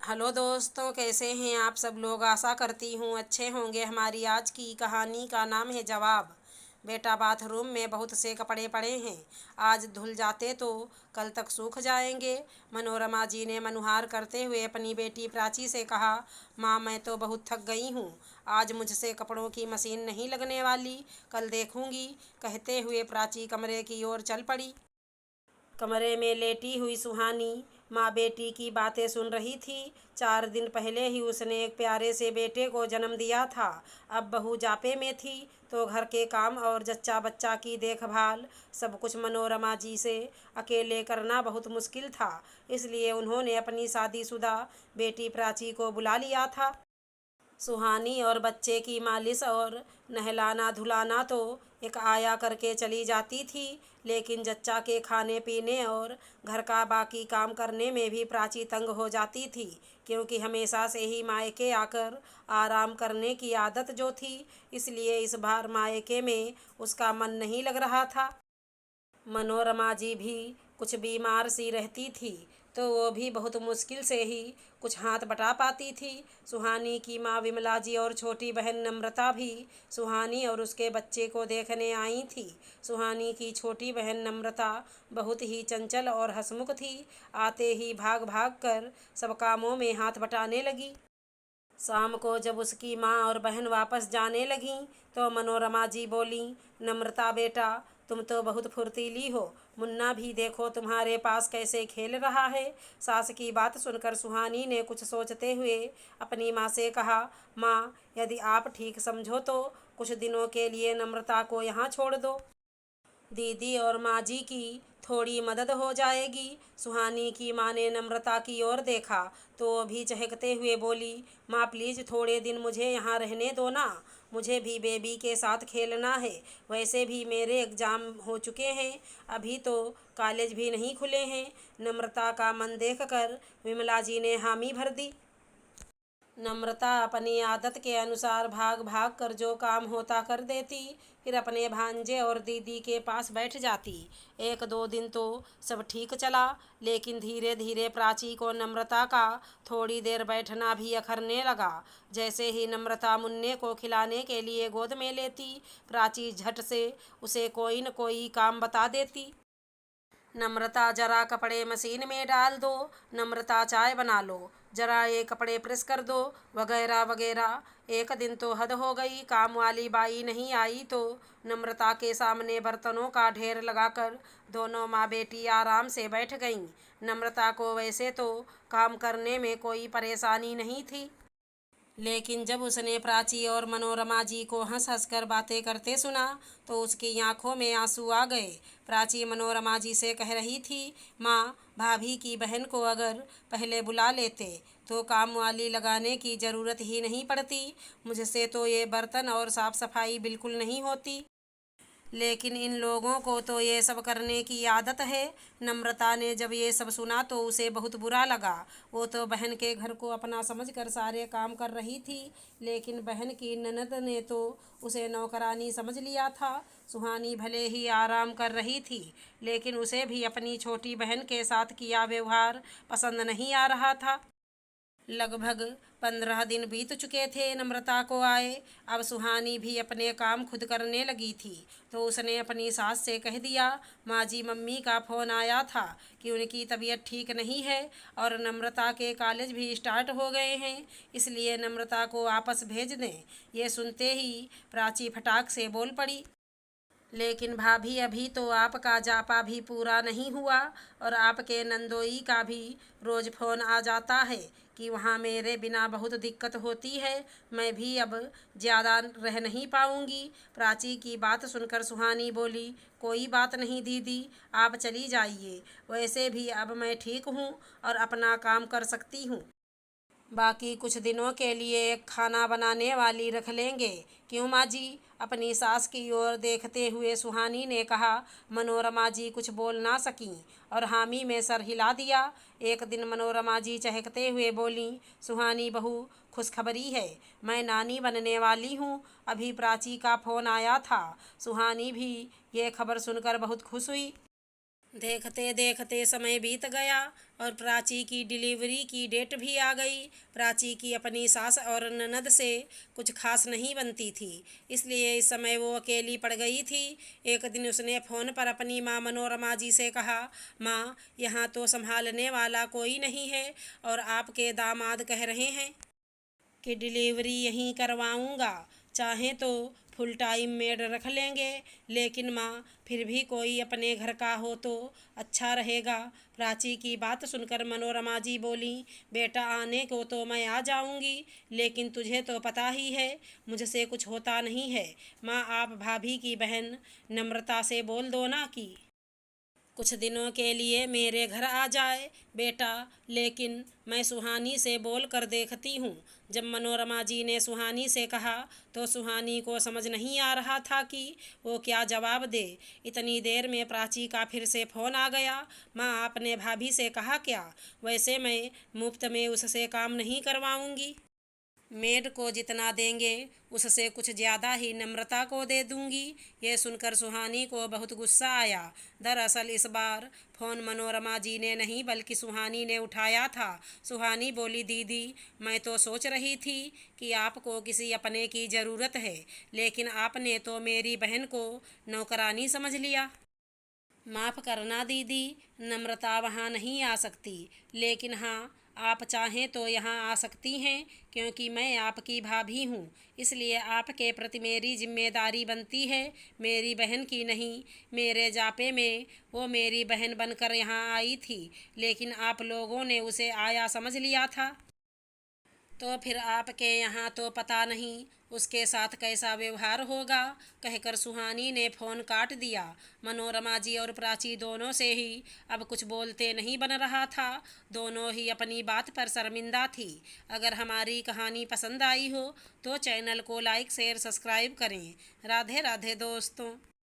Hello दोस्तों, कैसे हैं आप सब लोग। आशा करती हूँ अच्छे होंगे। हमारी आज की कहानी का नाम है जवाब। बेटा, बाथरूम में बहुत से कपड़े पड़े हैं। आज धुल जाते तो कल तक सूख जाएंगे। मनोरमा जी ने मनुहार करते हुए अपनी बेटी प्राची से कहा। माँ, मैं तो बहुत थक गई हूँ। आज मुझसे कपड़ों की मशीन नहीं लगने वाली, कल देखूंगी। कहते हुए प्राची कमरे की ओर चल पड़ी। कमरे में लेटी हुई सुहानी माँ बेटी की बातें सुन रही थी। 4 दिन पहले ही उसने एक प्यारे से बेटे को जन्म दिया था। अब बहू जापे में थी तो घर के काम और जच्चा बच्चा की देखभाल सब कुछ मनोरमा जी से अकेले करना बहुत मुश्किल था। इसलिए उन्होंने अपनी शादीशुदा बेटी प्राची को बुला लिया था। सुहानी और बच्चे की मालिश और नहलाना धुलाना तो एक आया करके चली जाती थी, लेकिन जच्चा के खाने पीने और घर का बाकी काम करने में भी प्राची तंग हो जाती थी, क्योंकि हमेशा से ही मायके आकर आराम करने की आदत जो थी। इसलिए इस बार मायके में उसका मन नहीं लग रहा था। मनोरमा जी भी कुछ बीमार सी रहती थी, तो वो भी बहुत मुश्किल से ही कुछ हाथ बटा पाती थी। सुहानी की माँ विमला जी और छोटी बहन नम्रता भी सुहानी और उसके बच्चे को देखने आई थी। सुहानी की छोटी बहन नम्रता बहुत ही चंचल और हंसमुख थी। आते ही भाग भाग कर सब कामों में हाथ बटाने लगी। शाम को जब उसकी माँ और बहन वापस जाने लगीं तो मनोरमा जी बोली। नम्रता बेटा, तुम तो बहुत फुर्तीली हो। मुन्ना भी देखो तुम्हारे पास कैसे खेल रहा है। सास की बात सुनकर सुहानी ने कुछ सोचते हुए अपनी माँ से कहा। माँ, यदि आप ठीक समझो तो कुछ दिनों के लिए नम्रता को यहाँ छोड़ दो। दीदी और माँ जी की थोड़ी मदद हो जाएगी। सुहानी की माँ ने नम्रता की ओर देखा तो वो भी चहकते हुए बोली। माँ, प्लीज़ थोड़े दिन मुझे यहाँ रहने दो ना। मुझे भी बेबी के साथ खेलना है। वैसे भी मेरे एग्ज़ाम हो चुके हैं, अभी तो कॉलेज भी नहीं खुले हैं। नम्रता का मन देखकर विमला जी ने हामी भर दी। नम्रता अपनी आदत के अनुसार भाग भाग कर जो काम होता कर देती, फिर अपने भांजे और दीदी के पास बैठ जाती। 1-2 दिन तो सब ठीक चला, लेकिन धीरे धीरे प्राची को नम्रता का थोड़ी देर बैठना भी अखरने लगा। जैसे ही नम्रता मुन्ने को खिलाने के लिए गोद में लेती, प्राची झट से उसे कोई न कोई काम बता देती। नम्रता, जरा कपड़े मशीन में डाल दो। नम्रता, चाय बना लो। जरा ये कपड़े प्रेस कर दो, वगैरह वगैरह। एक दिन तो हद हो गई, काम वाली बाई नहीं आई तो नम्रता के सामने बर्तनों का ढेर लगाकर दोनों माँ बेटी आराम से बैठ गईं। नम्रता को वैसे तो काम करने में कोई परेशानी नहीं थी, लेकिन जब उसने प्राची और मनोरमा जी को हंस हंस कर बातें करते सुना तो उसकी आंखों में आंसू आ गए। प्राची मनोरमा जी से कह रही थी। माँ, भाभी की बहन को अगर पहले बुला लेते तो काम वाली लगाने की ज़रूरत ही नहीं पड़ती। मुझसे तो ये बर्तन और साफ़ सफाई बिल्कुल नहीं होती, लेकिन इन लोगों को तो ये सब करने की आदत है। नम्रता ने जब ये सब सुना तो उसे बहुत बुरा लगा। वो तो बहन के घर को अपना समझकर सारे काम कर रही थी, लेकिन बहन की ननद ने तो उसे नौकरानी समझ लिया था। सुहानी भले ही आराम कर रही थी, लेकिन उसे भी अपनी छोटी बहन के साथ किया व्यवहार पसंद नहीं आ रहा था। लगभग 15 दिन बीत चुके थे नम्रता को आए। अब सुहानी भी अपने काम खुद करने लगी थी, तो उसने अपनी सास से कह दिया। माँ जी, मम्मी का फ़ोन आया था कि उनकी तबीयत ठीक नहीं है और नम्रता के कॉलेज भी स्टार्ट हो गए हैं, इसलिए नम्रता को वापस भेज दें। ये सुनते ही प्राची फटाक से बोल पड़ी। लेकिन भाभी, अभी तो आपका जापा भी पूरा नहीं हुआ और आपके नंदोई का भी रोज़ फ़ोन आ जाता है कि वहाँ मेरे बिना बहुत दिक्कत होती है। मैं भी अब ज़्यादा रह नहीं पाऊँगी। प्राची की बात सुनकर सुहानी बोली। कोई बात नहीं दीदी, आप चली जाइए। वैसे भी अब मैं ठीक हूँ और अपना काम कर सकती हूँ। बाकी कुछ दिनों के लिए एक खाना बनाने वाली रख लेंगे, क्यों माँ जी? अपनी सास की ओर देखते हुए सुहानी ने कहा। मनोरमा जी कुछ बोल ना सकीं और हामी में सर हिला दिया। एक दिन मनोरमा जी चहकते हुए बोलीं। सुहानी बहू, खुशखबरी है, मैं नानी बनने वाली हूँ। अभी प्राची का फ़ोन आया था। सुहानी भी ये खबर सुनकर बहुत खुश हुई। देखते देखते समय बीत गया और प्राची की डिलीवरी की डेट भी आ गई। प्राची की अपनी सास और ननद से कुछ खास नहीं बनती थी, इसलिए इस समय वो अकेली पड़ गई थी। एक दिन उसने फ़ोन पर अपनी माँ मनोरमा जी से कहा, माँ, यहाँ तो संभालने वाला कोई नहीं है और आपके दामाद कह रहे हैं कि डिलीवरी यहीं करवाऊँगा, चाहें तो फुल टाइम मेड रख लेंगे, लेकिन माँ फिर भी कोई अपने घर का हो तो अच्छा रहेगा। प्राची की बात सुनकर मनोरमा जी बोली, बेटा, आने को तो मैं आ जाऊंगी, लेकिन तुझे तो पता ही है मुझसे कुछ होता नहीं है। माँ, आप भाभी की बहन नम्रता से बोल दो ना कि कुछ दिनों के लिए मेरे घर आ जाए बेटा, लेकिन मैं सुहानी से बोल कर देखती हूँ। जब मनोरमा जी ने सुहानी से कहा तो सुहानी को समझ नहीं आ रहा था कि वो क्या जवाब दे। इतनी देर में प्राची का फिर से फ़ोन आ गया। माँ, आपने भाभी से कहा क्या? वैसे मैं मुफ्त में उससे काम नहीं करवाऊँगी, मेड को जितना देंगे उससे कुछ ज़्यादा ही नम्रता को दे दूंगी। ये सुनकर सुहानी को बहुत गुस्सा आया। दरअसल इस बार फ़ोन मनोरमा जी ने नहीं बल्कि सुहानी ने उठाया था। सुहानी बोली, दीदी, मैं तो सोच रही थी कि आपको किसी अपने की ज़रूरत है, लेकिन आपने तो मेरी बहन को नौकरानी समझ लिया। माफ़ करना दीदी, नम्रता वहाँ नहीं आ सकती, लेकिन हाँ, आप चाहें तो यहाँ आ सकती हैं, क्योंकि मैं आपकी भाभी हूँ। इसलिए आपके प्रति मेरी जिम्मेदारी बनती है, मेरी बहन की नहीं। मेरे जापे में वो मेरी बहन बनकर यहाँ आई थी, लेकिन आप लोगों ने उसे आया समझ लिया था। तो फिर आपके यहाँ तो पता नहीं उसके साथ कैसा व्यवहार होगा। कहकर सुहानी ने फ़ोन काट दिया। मनोरमा जी और प्राची दोनों से ही अब कुछ बोलते नहीं बन रहा था। दोनों ही अपनी बात पर शर्मिंदा थी। अगर हमारी कहानी पसंद आई हो तो चैनल को लाइक शेयर सब्सक्राइब करें। राधे राधे दोस्तों।